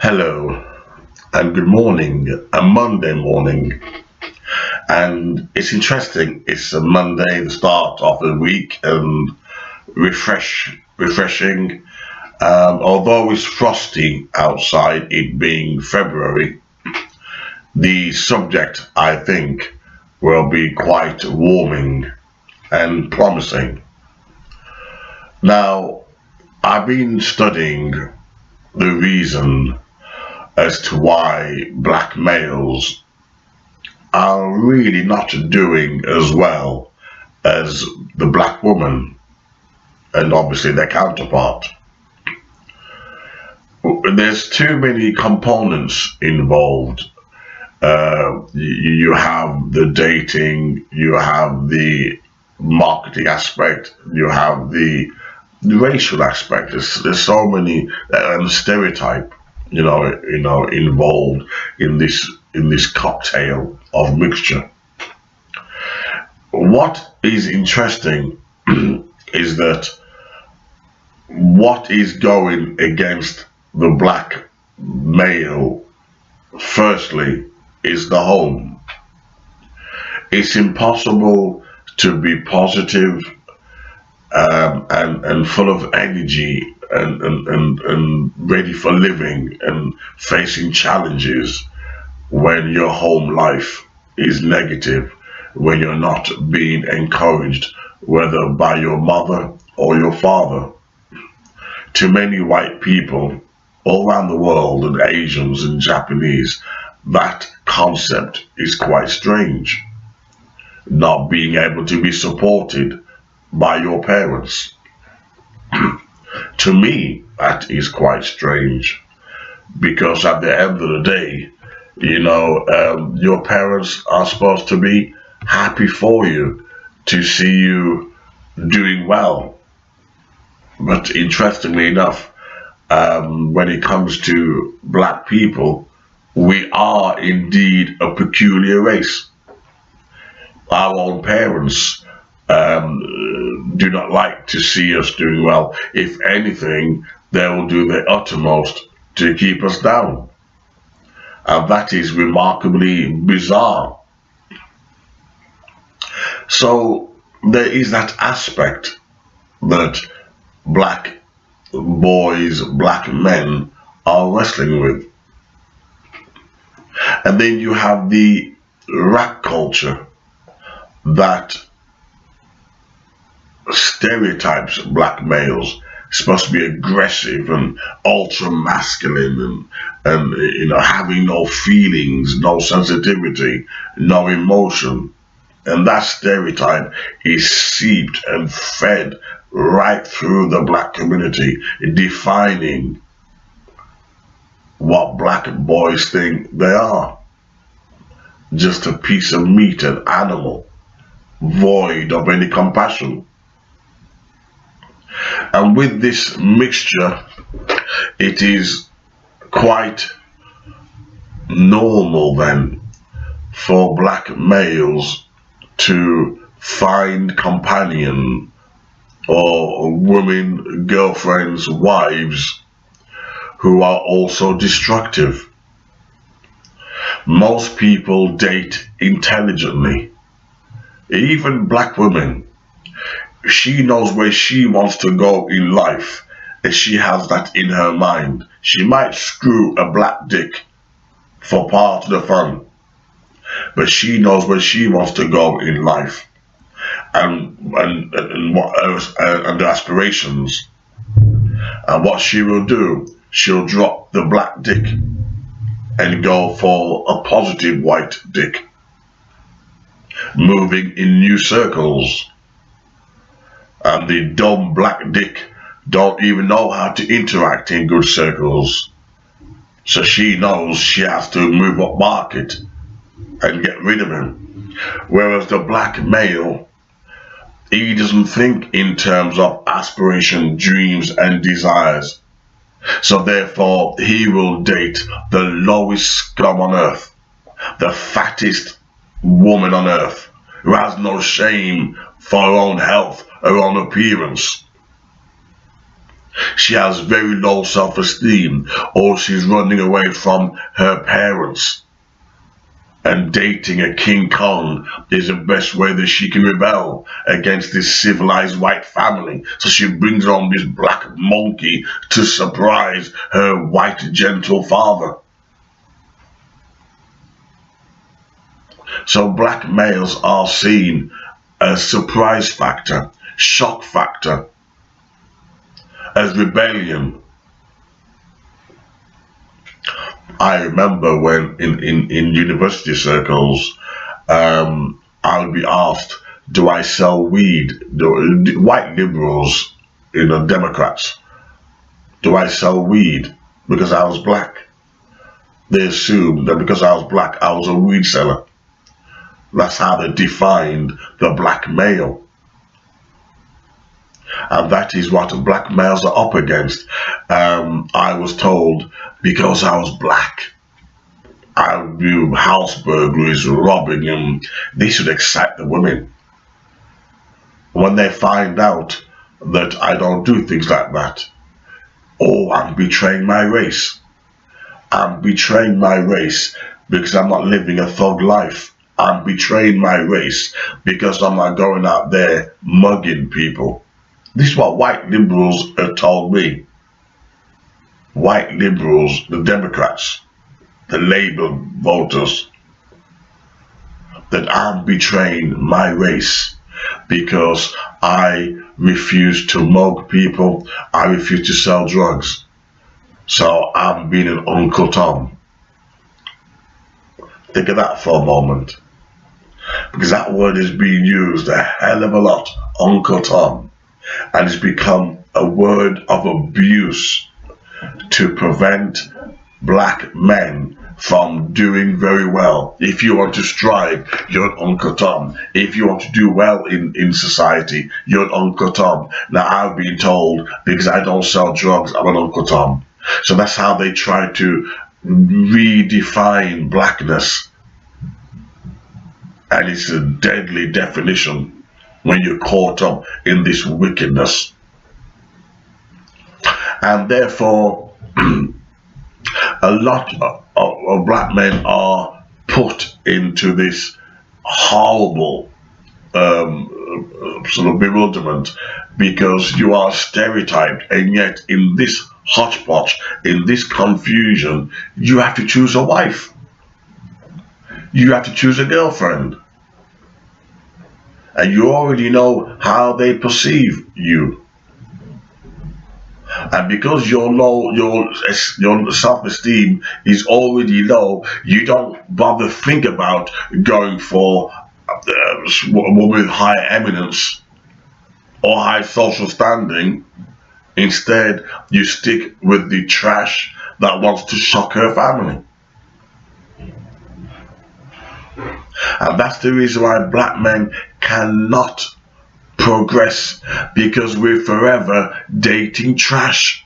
Hello and good morning, a Monday morning. And it's interesting, it's a Monday, the start of the week, and refreshing. Although it's frosty outside, it being February, the subject, I think, will be quite warming and promising. Now, I've been studying the reason as to why black males are really not doing as well as the black woman and obviously their counterpart. There's too many components involved. You have the dating, you have the marketing aspect, you have the racial aspect. There's so many stereotype, involved in this cocktail of mixture. What is interesting is that what is going against the black male, firstly, is the home. It's impossible to be positive and full of energy and ready for living and facing challenges when your home life is negative, when you're not being encouraged, whether by your mother or your father. To many white people all around the world, and Asians and Japanese, that concept is quite strange. Not being able to be supported by your parents. To me, that is quite strange because at the end of the day, your parents are supposed to be happy for you, to see you doing well. But interestingly enough, when it comes to black people, we are indeed a peculiar race. Our own parents do not like to see us doing well. If anything, they will do their uttermost to keep us down. And that is remarkably bizarre. So there is that aspect that black boys, black men are wrestling with. And then you have the rap culture that stereotypes black males supposed to be aggressive and ultra masculine and having no feelings, no sensitivity, no emotion. And that stereotype is seeped and fed right through the black community, defining what black boys think they are. Just a piece of meat, an animal, void of any compassion. And with this mixture, it is quite normal then for black males to find companion or women, girlfriends, wives who are also destructive. Most people date intelligently, even black women. She knows where she wants to go in life, and she has that in her mind. She might screw a black dick for part of the fun, but she knows where she wants to go in life and what and the aspirations. And what she will do, she'll drop the black dick and go for a positive white dick, moving in new circles. And the dumb black dick don't even know how to interact in good circles. So she knows she has to move up market and get rid of him. Whereas the black male, he doesn't think in terms of aspiration, dreams, and desires. So therefore, he will date the lowest scum on earth, the fattest woman on earth, who has no shame for her own health, her own appearance. She has very low self-esteem, or she's running away from her parents. And dating a King Kong is the best way that she can rebel against this civilized white family. So she brings on this black monkey to surprise her white gentle father. So black males are seen as surprise factor, shock factor, as rebellion. I remember when in university circles, I would be asked, do I sell weed? White liberals, Democrats, do I sell weed because I was black? They assumed that because I was black, I was a weed seller. That's how they defined the black male. And that is what black males are up against. I was told because I was black, I would do house burglaries, robbing, and they should excite the women. When they find out that I don't do things like that, oh, I'm betraying my race. I'm betraying my race because I'm not living a thug life. I'm betraying my race because I'm not going out there mugging people. This is what white liberals have told me. White liberals, the Democrats, the Labour voters, that I'm betraying my race because I refuse to mug people, I refuse to sell drugs. So I'm being an Uncle Tom. Think of that for a moment. Because that word is being used a hell of a lot, Uncle Tom. And it's become a word of abuse to prevent black men from doing very well. If you want to strive, you're an Uncle Tom. If you want to do well in society, you're an Uncle Tom. Now I've been told because I don't sell drugs, I'm an Uncle Tom. So that's how they try to redefine blackness. And it's a deadly definition when you're caught up in this wickedness. And therefore, a lot of black men are put into this horrible sort of bewilderment because you are stereotyped, and yet in this hodgepodge, in this confusion, you have to choose a wife, you have to choose a girlfriend, and you already know how they perceive you. And because your self-esteem is already low, you don't bother think about going for a woman with high eminence or high social standing. Instead, you stick with the trash that wants to shock her family. And that's the reason why black men cannot progress, because we're forever dating trash.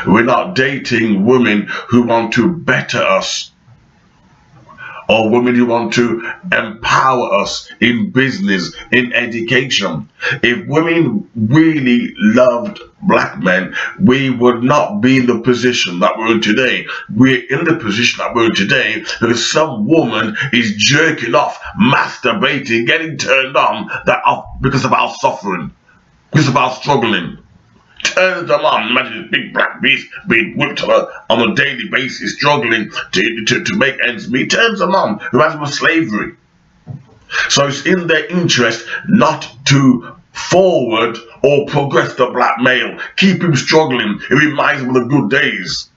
We're not dating women who want to better us, or women who want to empower us in business, in education. If women really loved black men, we would not be in the position that we're in today. We're in the position that we're in today because some woman is jerking off, masturbating, getting turned on because of our suffering, because of our struggling. Turns them on. Imagine this big black beast being whipped on a daily basis, struggling to make ends meet. Turns them on. Reminds them of slavery. So it's in their interest not to forward or progress the black male. Keep him struggling. It reminds them of the good days.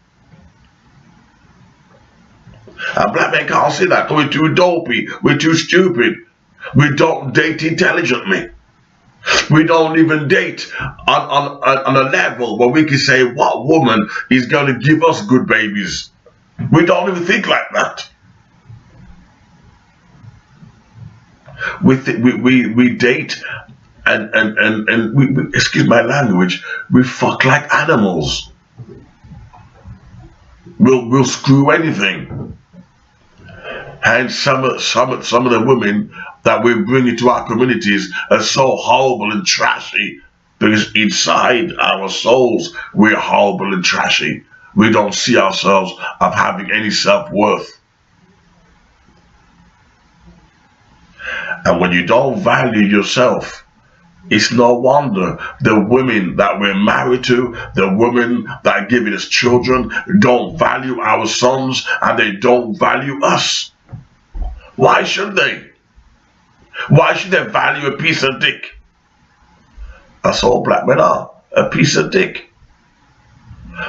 And black men can't see that because we're too dopey. We're too stupid. We don't date intelligently. We don't even date on a level where we can say what woman is going to give us good babies. We don't even think like that. We date and we, excuse my language, we fuck like animals. We'll screw anything. And some of the women that we bring into our communities are so horrible and trashy. Because inside our souls, we're horrible and trashy. We don't see ourselves of having any self-worth. And when you don't value yourself, it's no wonder the women that we're married to, the women that are giving us children, don't value our sons and they don't value us. Why should they? Why should they value a piece of dick? That's all black men are, a piece of dick.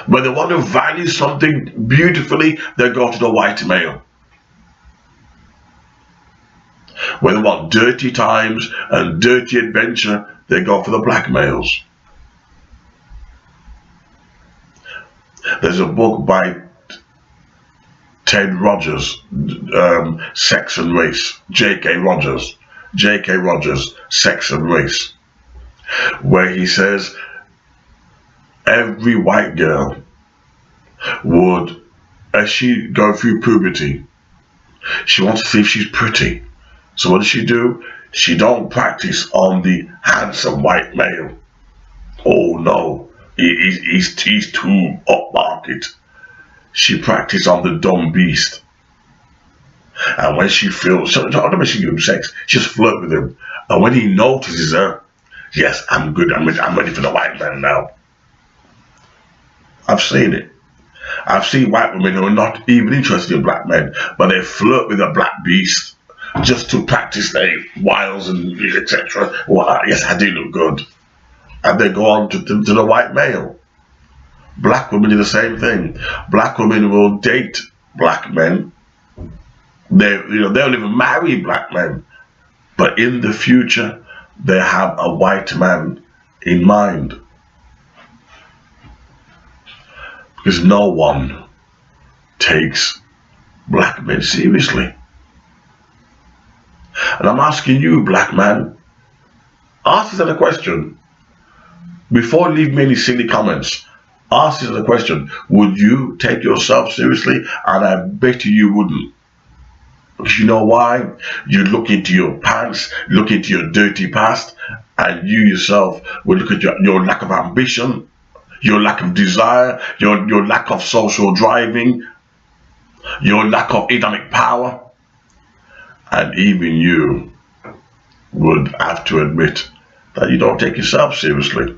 When they want to value something beautifully, they go to the white male. When they want dirty times and dirty adventure, they go for the black males. There's a book by Ted Rogers, Sex and Race, J.K. Rogers, Sex and Race, where he says every white girl would, as she go through puberty, she wants to see if she's pretty. So what does she do? She don't practice on the handsome white male. Oh no, he's too upmarket. She practice on the dumb beast. And when she feels, so don't she give him sex, just flirt with him. And when he notices her, yes, I'm good, I'm ready for the white man now. I've seen it. I've seen white women who are not even interested in black men, but they flirt with a black beast just to practice their wiles and etc. Well, yes, I do look good. And they go on to the white male. Black women do the same thing. Black women will date black men. They'll even marry black men. But in the future, they have a white man in mind. Because no one takes black men seriously. And I'm asking you, black man, ask yourself a question. Before leave me any silly comments, ask yourself a question. Would you take yourself seriously? And I bet you wouldn't. Because you know why? You look into your pants, look into your dirty past, and you yourself will look at your lack of ambition, your lack of desire, your lack of social driving, your lack of economic power, and even you would have to admit that you don't take yourself seriously.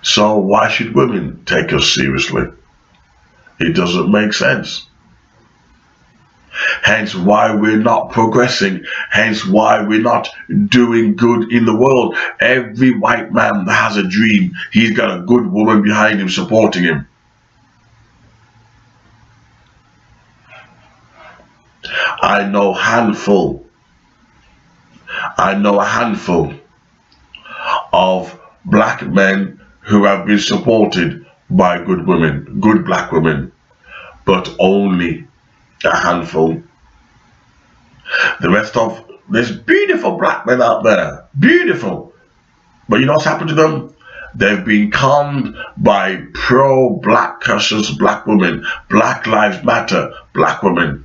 So why should women take us seriously? It doesn't make sense. Hence why we're not progressing. Hence why we're not doing good in the world. Every white man that has a dream, he's got a good woman behind him supporting him. I know a handful of black men who have been supported by good women, good black women, but only a handful. The rest of, there's beautiful black men out there, beautiful, but you know what's happened to them? They've been conned by pro-black conscious black women, Black Lives Matter black women,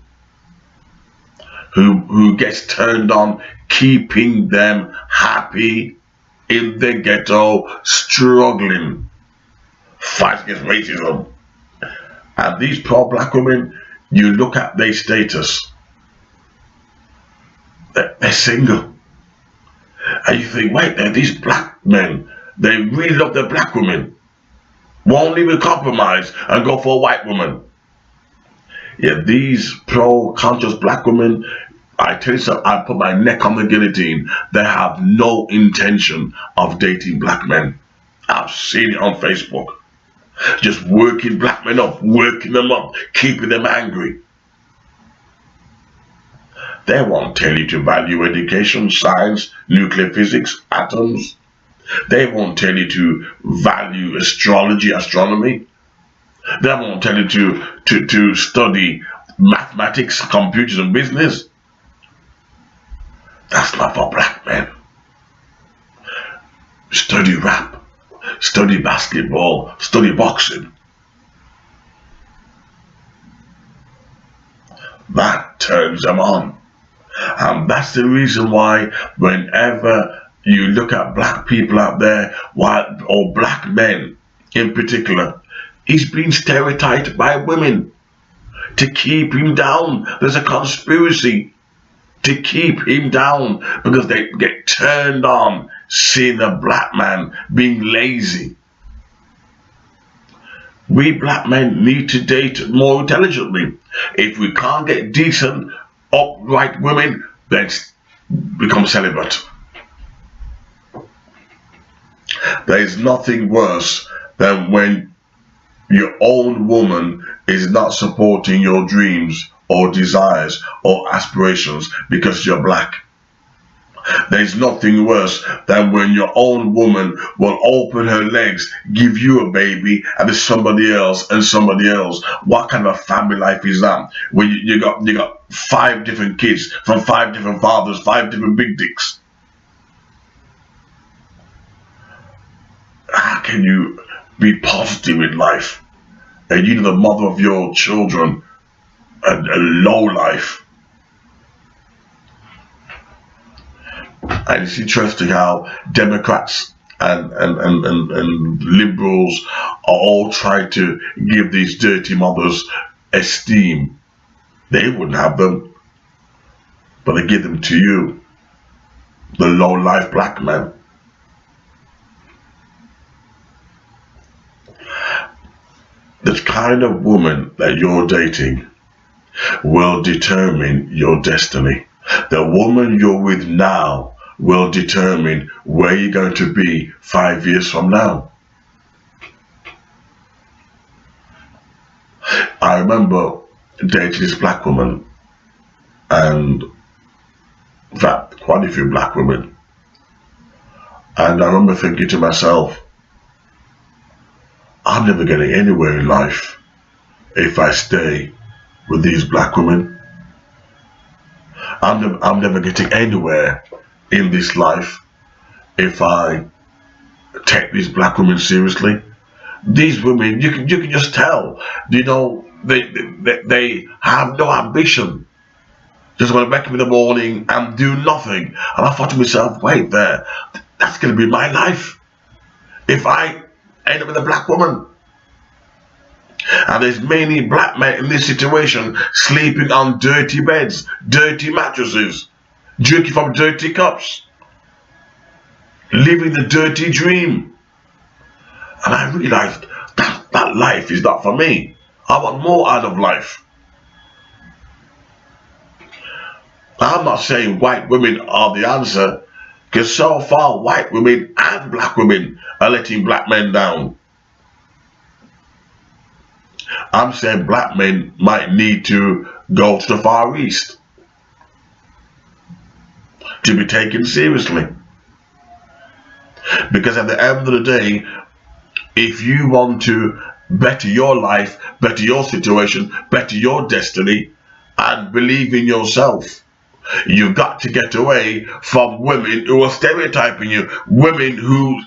who gets turned on, keeping them happy in the ghetto, struggling, fight against racism. And these pro-black women, you look at their status, they're single. And you think, wait, they're these black men, they really love their black women, won't even compromise and go for a white woman. Yet these pro-conscious black women, I tell you something, I put my neck on the guillotine. They have no intention of dating black men. I've seen it on Facebook. Just working black men up, working them up, keeping them angry. They won't tell you to value education, science, nuclear physics, atoms. They won't tell you to value astrology, astronomy. They won't tell you to study mathematics, computers, and business. That's not for black men. Study rap, study basketball, study boxing. That turns them on. And that's the reason why whenever You look at black people out there, white or black men in particular, he's been stereotyped by women to keep him down. There's a conspiracy to keep him down because they get turned on seeing a black man being lazy. We black men need to date more intelligently. If we can't get decent, upright women, then become celibate. There is nothing worse than when your own woman is not supporting your dreams or desires or aspirations because you're black. There's nothing worse than when your own woman will open her legs, give you a baby, and there's somebody else and somebody else. What kind of a family life is that? When you got 5 different kids from 5 different fathers, 5 different big dicks. How can you be positive in life? And you know the mother of your children, a low life. And it's interesting how Democrats and liberals are all trying to give these dirty mothers esteem. They wouldn't have them, but they give them to you, the low life black man. The kind of woman that you're dating will determine your destiny. The woman you're with now will determine where you're going to be 5 years from now. I remember dating this black woman, and in fact, quite a few black women. And I remember thinking to myself, I'm never getting anywhere in life if I stay with these black women. I'm never getting anywhere in this life if I take these black women seriously. These women, you can just tell, they have no ambition. Just want to wake up in the morning and do nothing. And I thought to myself, wait there, that's going to be my life if I end up with a black woman. And there's many black men in this situation sleeping on dirty beds, dirty mattresses, drinking from dirty cups, living the dirty dream. And I realized that life is not for me. I want more out of life. I'm not saying white women are the answer, because so far white women and black women are letting black men down. I'm saying black men might need to go to the Far East to be taken seriously. Because at the end of the day, if you want to better your life, better your situation, better your destiny, and believe in yourself, you've got to get away from women who are stereotyping you, women who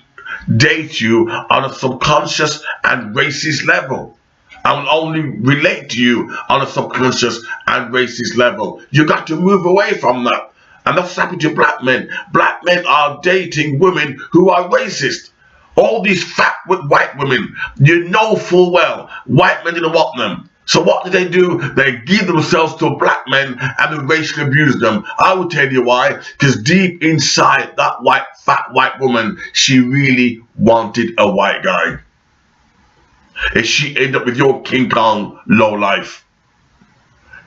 date you on a subconscious and racist level. I will only relate to you on a subconscious and racist level. You got to move away from that. And that's happening to black men. Black men are dating women who are racist. All these fat white women, you know full well, white men didn't want them. So what do? They give themselves to black men and they racially abuse them. I will tell you why. Because deep inside that fat white woman, she really wanted a white guy. And she ended up with your King Kong low life.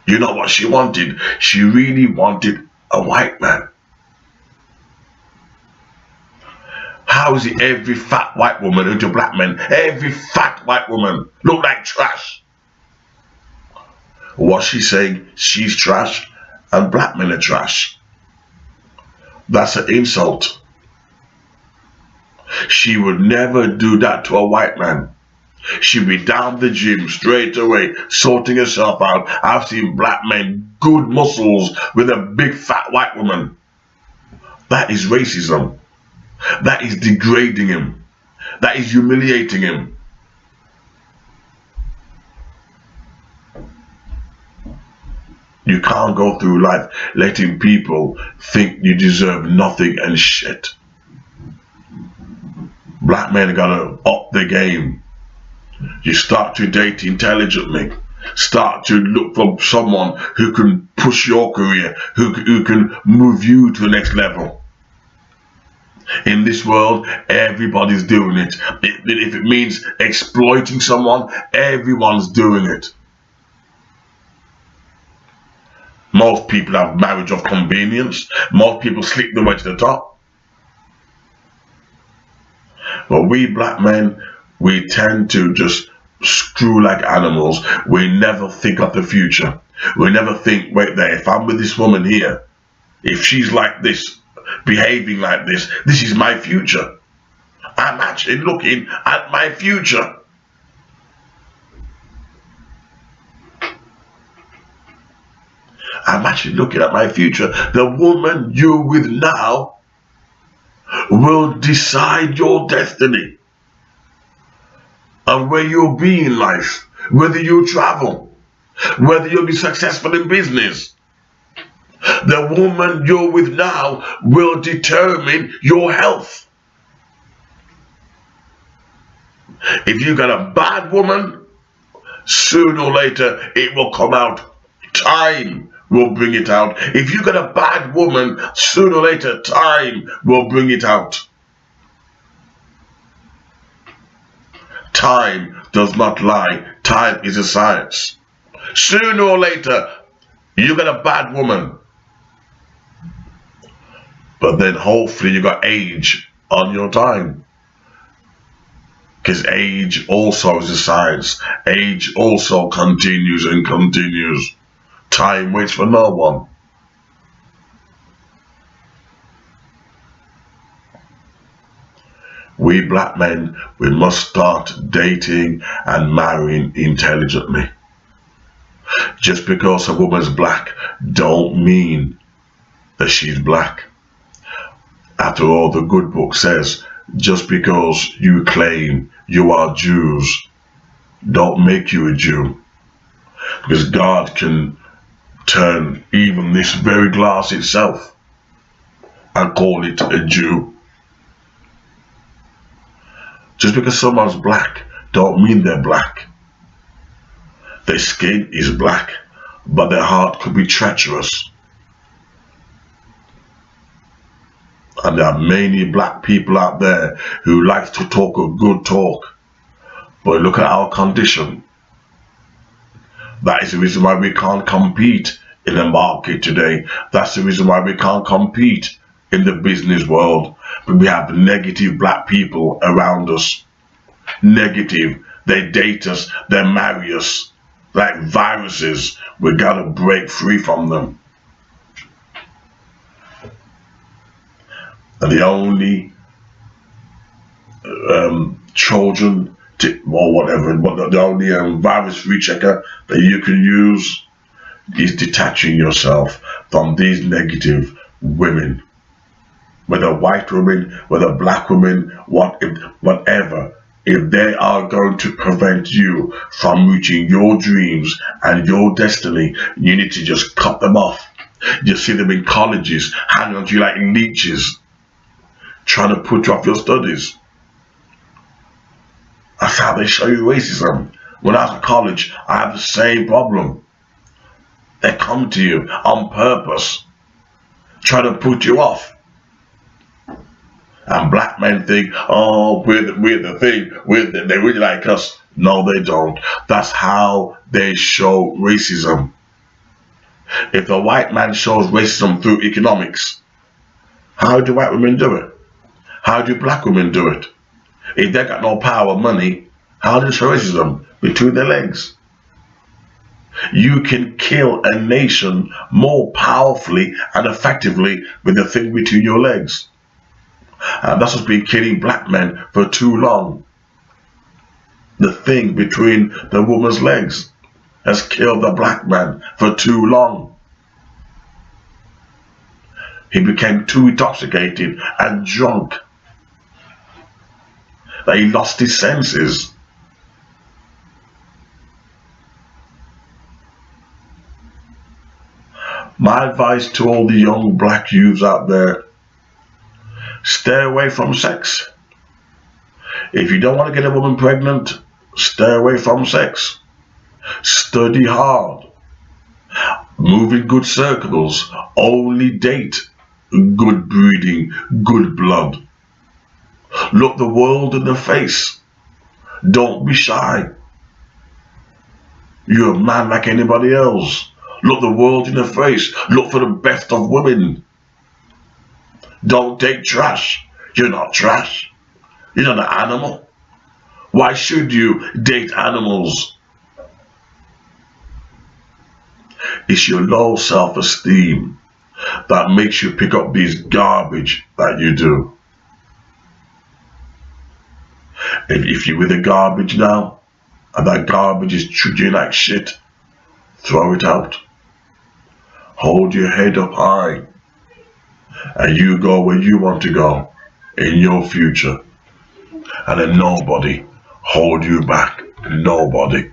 You know what she wanted? She really wanted a white man. How is it every fat white woman into black men? Every fat white woman look like trash. What she's saying, she's trash and black men are trash. That's an insult. She would never do that to a white man. She'd be down the gym straight away, sorting herself out. I've seen black men, good muscles, with a big fat white woman. That is racism. That is degrading him. That is humiliating him. You can't go through life letting people think you deserve nothing and shit. Black men gotta up the game. You start to date intelligently. Start to look for someone who can push your career, who can move you to the next level. In this world, everybody's doing it. If it means exploiting someone, everyone's doing it. Most people have marriage of convenience. Most people sleep their way to the top. But we black men, we tend to just screw like animals. We never think of the future. We never think, wait there, if I'm with this woman here, if she's like this, behaving like this is my future. I'm actually looking at my future. I'm actually looking at my future. The woman you're with now will decide your destiny and where you'll be in life, whether you travel, whether you'll be successful in business. The woman you're with now will determine your health. If you got a bad woman, sooner or later it will come out. Time will bring it out. If you got a bad woman, sooner or later time will bring it out. Time does not lie. Time is a science. Sooner or later, you got a bad woman. But then hopefully you got age on your time. Because age also is a science. Age also continues and continues. Time waits for no one. We black men, we must start dating and marrying intelligently. Just because a woman's black don't mean that she's black. After all, the good book says, just because you claim you are Jews, don't make you a Jew. Because God can turn even this very glass itself and call it a Jew. Just because someone's black don't mean they're black. Their skin is black, but their heart could be treacherous. And there are many black people out there who like to talk a good talk. But look at our condition. That is the reason why we can't compete in the market today. That's the reason why we can't compete in the business world. But we have negative black people around us. Negative. They date us. They marry us. Like viruses. We gotta break free from them. And the only Trojan or whatever, but the only virus rechecker that you can use is detaching yourself from these negative women, whether white women, whether black women, whatever. If they are going to prevent you from reaching your dreams and your destiny, you need to just cut them off. You see them in colleges, hanging on to you like leeches, trying to put you off your studies. That's how they show you racism. When I was at college, I had the same problem. They come to you on purpose, trying to put you off. And black men think, oh, we're the thing, they really like us. No, they don't. That's how they show racism. If the white man shows racism through economics, how do white women do it? How do black women do it? If they got no power, money, how do they show racism? Between their legs. You can kill a nation more powerfully and effectively with the thing between your legs. And that's what's been killing black men for too long. The thing between the woman's legs has killed the black man for too long. He became too intoxicated and drunk that he lost his senses. My advice to all the young black youths out there, stay away from sex. If you don't want to get a woman pregnant, stay away from sex. Study hard. Move in good circles. Only date good breeding, good blood. Look the world in the face. Don't be shy. You're a man like anybody else. Look the world in the face. Look for the best of women. Don't take trash. You're not trash. You're not an animal. Why should you date animals? It's your low self-esteem that makes you pick up these garbage that you do. If you're with the garbage now, and that garbage is treating you like shit, throw it out. Hold your head up high, and you go where you want to go in your future. And then nobody hold you back. Nobody.